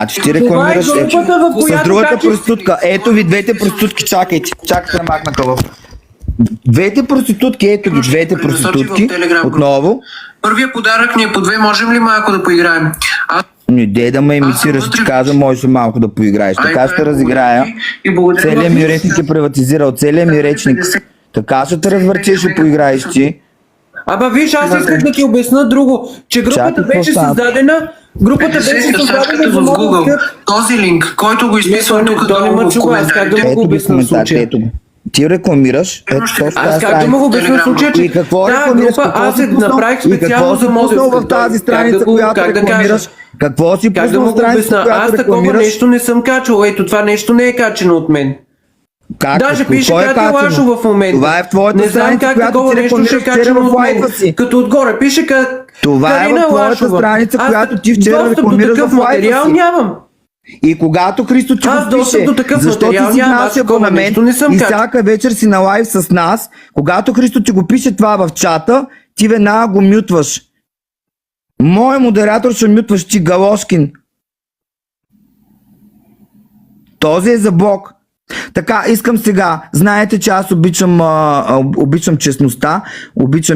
Значи ти Това е рекламираш групата, в с която другата качиш- проститутка. Ето ви двете проститутки, чакайте да махна къв. Двете проститутки, ето ги двете проститутки. Отново. Първия подарък ни е по 2, можем ли малко да поиграем? Не дей да ме имитираш, ти каза, можеш ли малко да поиграеш. Така ще разиграя. Целият ми речник е приватизирал, целият ми речник. Така ще те развърчиш и поиграеш ти. Аба виж, аз исках да ти обясна друго, че групата Чакай, беше какво става? създадена, за в много Google. скъп. Този линк, който го изписвам тук то не долу ме в чува, аз как да коментарите. мога Ето ги обясна коментарите, случая. ето го. Ти рекламираш, ето точно Аз тази как да мога страница. обясна случая, че И какво тази рекламираш? група аз се направих И какво специално си за пуснал мозъците. в тази Как страница, да го- която как да кажа? рекламираш? Какво си Как да пуснал в мога да страницата, обясна? Аз която такова рекламираш? нещо не съм качвал. Ето това нещо не е качено от мен. Как? Даже Какво пише е Катя качено? Лашо в момента. Това е в твоята Не знам страница, как която такова ти нещо ще е рекламираш вчера качено в от лайфа мен. си. Като отгоре пише Това е Карина в твоята Лашова. страница, Аз която ти вчера достъп до рекламираш такъв в лайфа материал си. нямам. И когато Христо ти Аз го достъп пише, до такъв защото материал ти си нямам, в аз нашия такова абонамент нещо не съм и качил. всяка вечер си на лайв с нас, когато Христо ти го пише това в чата, ти веднага го мютваш. Мой модератор ще мютваш ти, Галошкин. Този е за блок. Така, искам сега. Знаете, че аз обичам честността, обичам